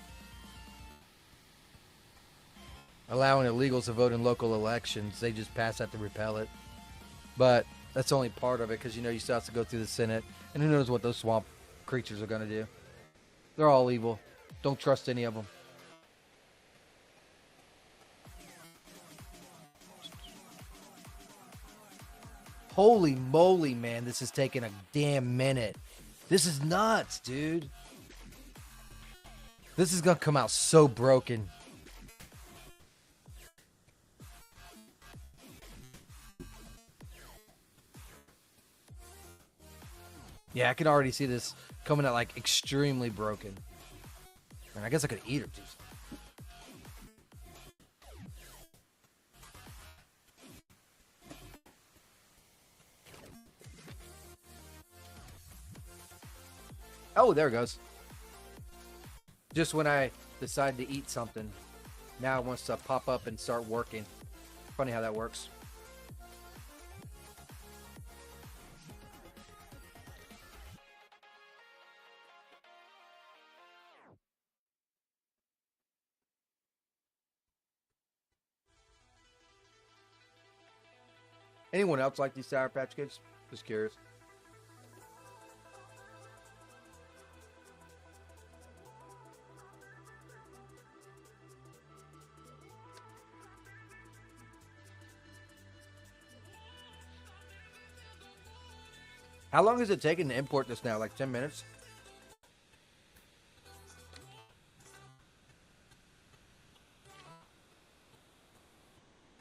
Allowing illegals to vote in local elections. They just passed that to repel it. But that's only part of it, because you still have to go through the Senate. And who knows what those swamp creatures are going to do. They're all evil. Don't trust any of them. Holy moly, man. This is taking a damn minute. This is nuts, dude. This is going to come out so broken. Yeah, I can already see this coming out like extremely broken. And I guess I could eat her too. Oh, there it goes. Just when I decide to eat something, now it wants to pop up and start working. Funny how that works. Anyone else like these Sour Patch Kids? Just curious. How long is it taking to import this now? Like 10 minutes?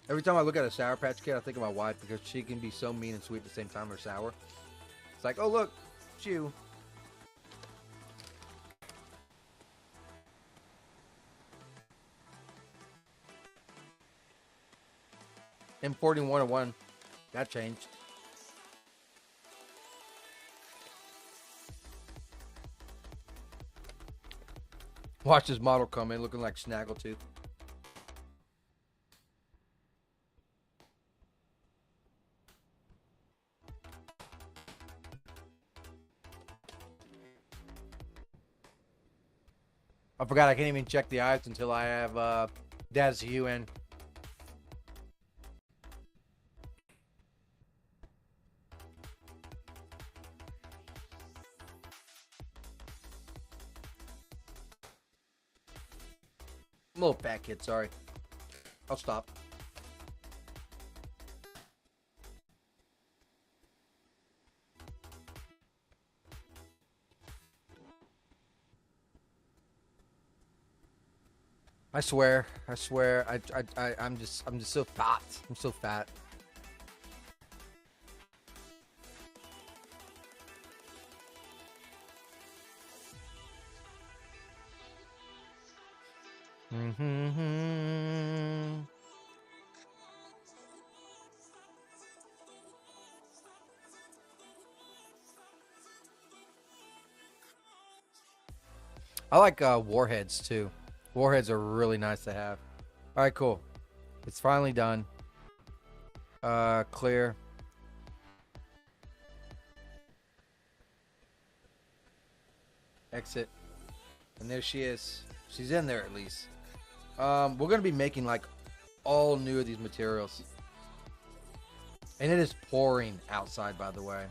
Every time I look at a Sour Patch Kid, I think of my wife, because she can be so mean and sweet at the same time, or sour. It's like, oh look, it's you. Importing 101. That changed. Watch this model come in looking like Snaggletooth. I forgot I can't even check the eyes until I have Daz Hugh in. I'm a little fat kid, sorry. I'll stop. I swear, I'm just so fat. I'm so fat. I like warheads too. Warheads are really nice to have. All right, cool. It's finally done. Clear. Exit. And there she is. She's in there at least. We're going to be making like all new of these materials. And it is pouring outside, by the way.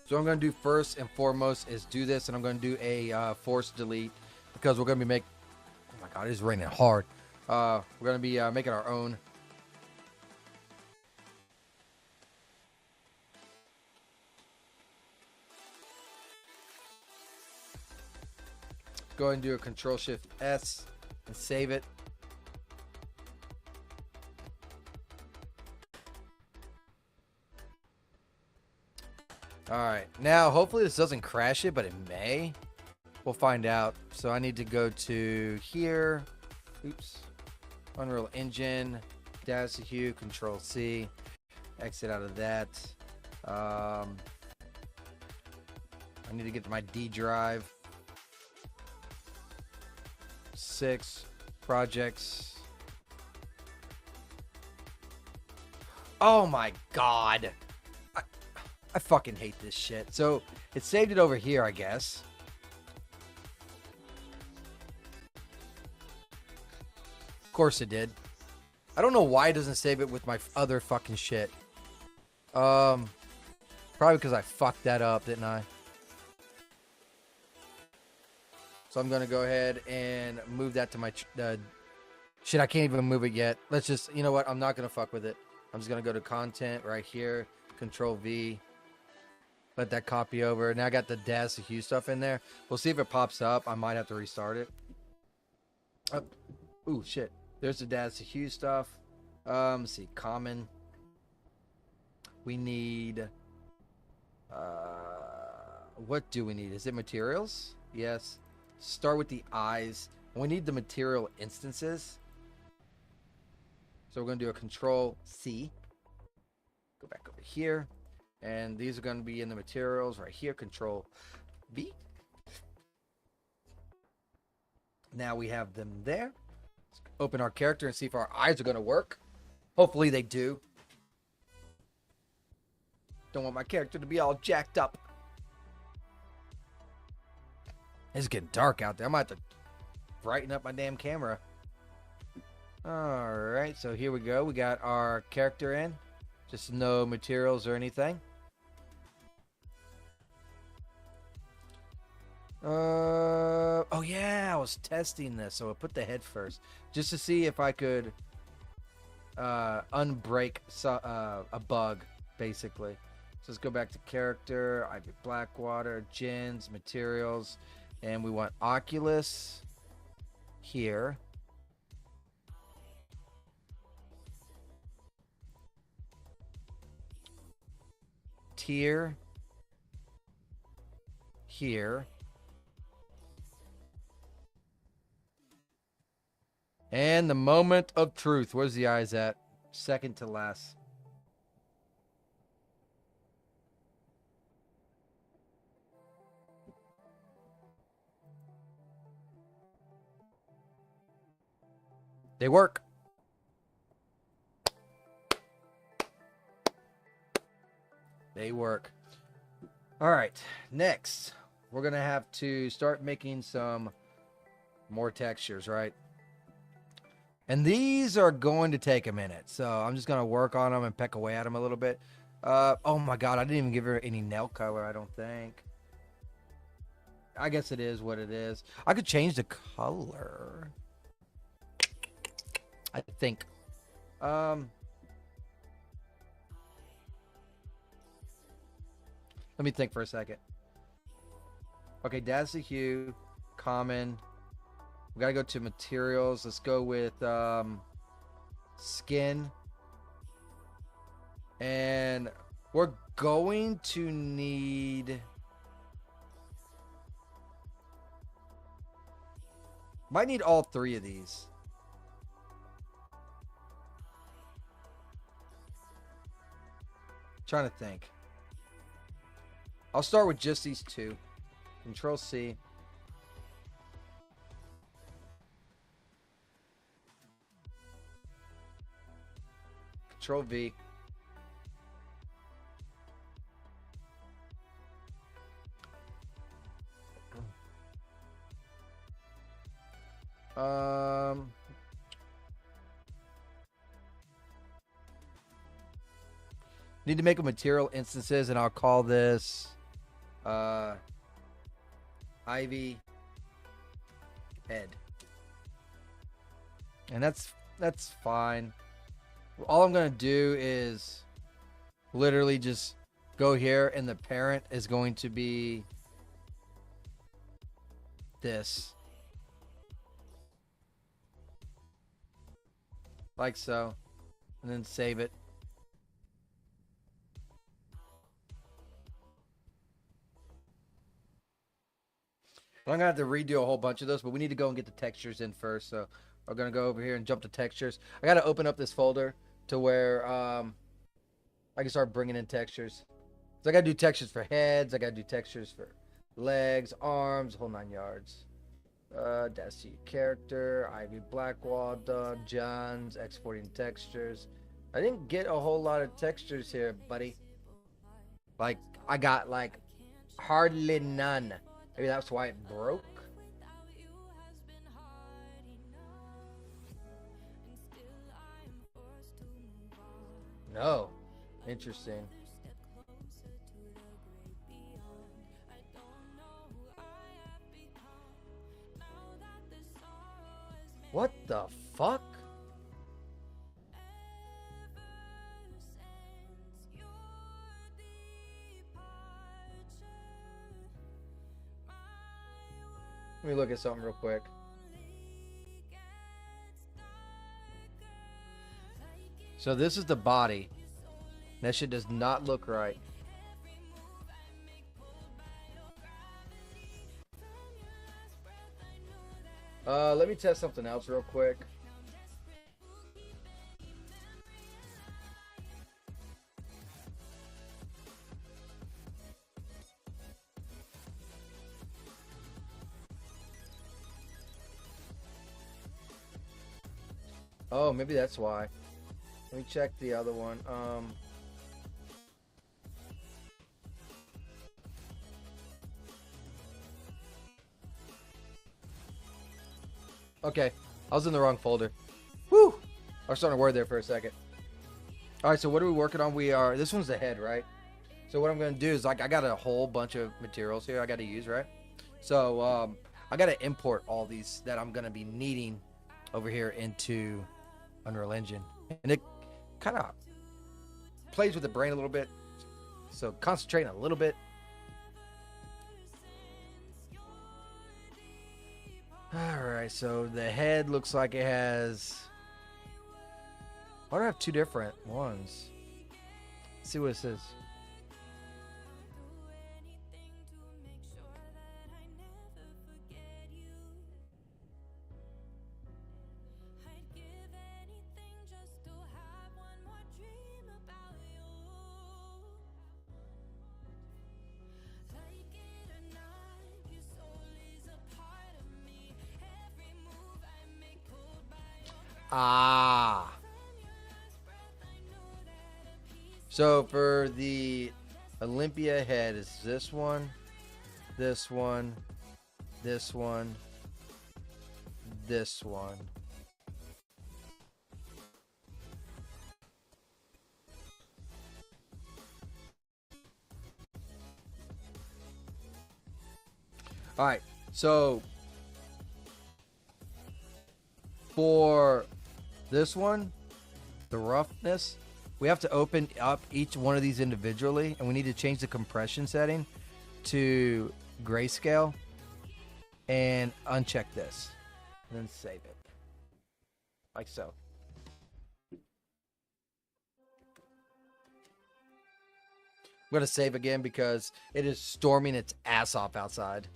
So what I'm going to do first and foremost is do this, and I'm going to do a force delete, because we're going to be making... Oh my god, it is raining hard. We're going to be making our own. Go ahead and do a Control-Shift-S and save it. Alright, now hopefully this doesn't crash it, but it may. We'll find out. So I need to go to here. Oops. Unreal Engine. Daz Hugh, Control-C. Exit out of that. I need to get to my D drive. 6 projects. Oh my god. I fucking hate this shit. So it saved it over here, I guess. Of course it did. I don't know why it doesn't save it with my other fucking shit. Probably because I fucked that up, didn't I? So I'm gonna go ahead and move that to my shit. I can't even move it yet. Let's just, you know what? I'm not gonna fuck with it. I'm just gonna go to content right here, Control V. Let that copy over. Now I got the Daz to Hugh stuff in there. We'll see if it pops up. I might have to restart it. Ooh, shit. There's the Daz to Hugh stuff. Let's see. Common. We need... what do we need? Is it materials? Yes. Start with the eyes. And we need the material instances. So we're going to do a Control C. Go back over here. And these are going to be in the materials right here. Control V. Now we have them there. Let's open our character and see if our eyes are going to work. Hopefully they do. Don't want my character to be all jacked up. It's getting dark out there. I might have to brighten up my damn camera. Alright, so here we go. We got our character in. Just no materials or anything. Oh yeah, I was testing this, so I put the head first. Just to see if I could unbreak a bug, basically. So let's go back to character, Ivy Blackwater, Gens, materials, and we want Oculus here. Tier here. And the moment of truth. Where's the eyes at? Second to last. They work. They work. All right. Next, we're going to have to start making some more textures, right? And these are going to take a minute. So I'm just going to work on them and peck away at them a little bit. Oh my God. I didn't even give her any nail color, I don't think. I guess it is what it is. I could change the color, I think. Let me think for a second. Okay, Daz to Hue, common. We gotta go to materials. Let's go with skin. And we're going to need... Might need all 3 of these. Trying to think. I'll start with just these 2. Control C. Control V. Need to make a material instances, and I'll call this Ivy Head. And that's fine. All I'm gonna do is literally just go here, and the parent is going to be this. Like so. And then save it. I'm gonna have to redo a whole bunch of those, but we need to go and get the textures in first. So we're gonna go over here and jump to textures. I gotta open up this folder to where I can start bringing in textures. So I gotta do textures for heads. I gotta do textures for legs, arms, whole 9 yards. That's your character. Ivy Blackwall, Johns, exporting textures. I didn't get a whole lot of textures here, buddy. Like, I got like hardly none. Maybe that's why it broke. No. Interesting. What the fuck? Let me look at something real quick. So this is the body. That shit does not look right. Let me test something else real quick. Oh, maybe that's why. Let me check the other one. Okay, I was in the wrong folder. Whew! I was starting to worry there for a second. All right, so what are we working on? This one's the head, right? So what I'm going to do is, like, I got a whole bunch of materials here I got to use, right? So I got to import all these that I'm going to be needing over here into Unreal Engine. And it kind of plays with the brain a little bit. So concentrating a little bit. Alright, so the head looks like it has... Why do I have two different ones? Let's see what it says. Ah. So for the Olympia head, is this one, this one, this one, this one. All right, so for this one, the roughness, we have to open up each one of these individually, and we need to change the compression setting to grayscale and uncheck this, and then save it, like so. I'm going to save again because it is storming its ass off outside.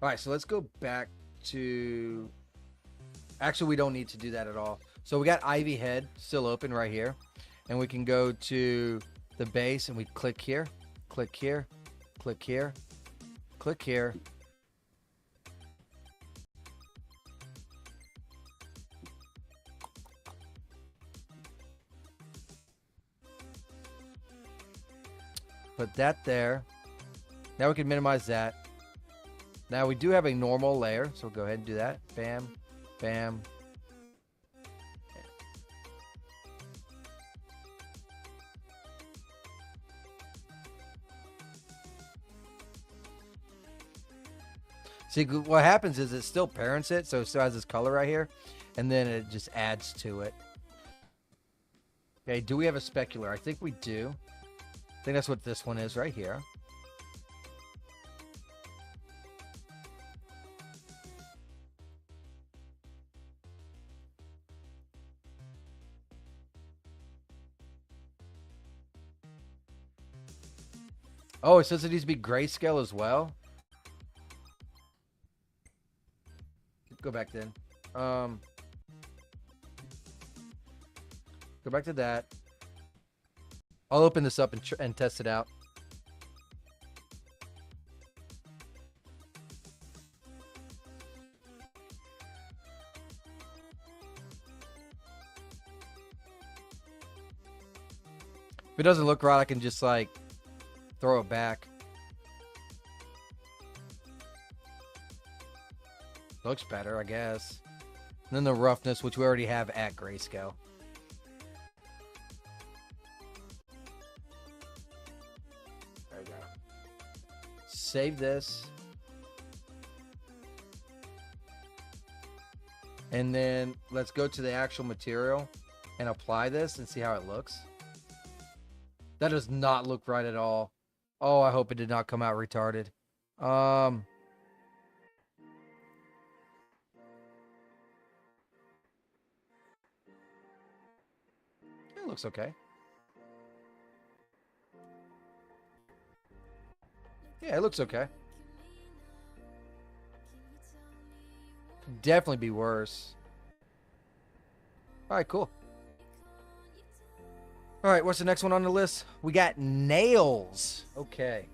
All right, so let's go back to... Actually, we don't need to do that at all. So we got Ivy head still open right here. And we can go to the base and we click here, click here, click here, click here. Put that there. Now we can minimize that. Now we do have a normal layer, so we'll go ahead and do that. Bam, bam. See, what happens is it still parents it, so it still has this color right here, and then it just adds to it. Okay, do we have a specular? I think we do. I think that's what this one is right here. Oh, it says it needs to be grayscale as well. Go back then. Go back to that. I'll open this up and test it out. If it doesn't look right, I can just like throw it back. Looks better, I guess. And then the roughness, which we already have at grayscale. There we go. Save this. And then let's go to the actual material and apply this and see how it looks. That does not look right at all. Oh, I hope it did not come out retarded. It looks okay. Yeah, it looks okay. Could definitely be worse. All right, cool. All right, what's the next one on the list? We got nails. Okay.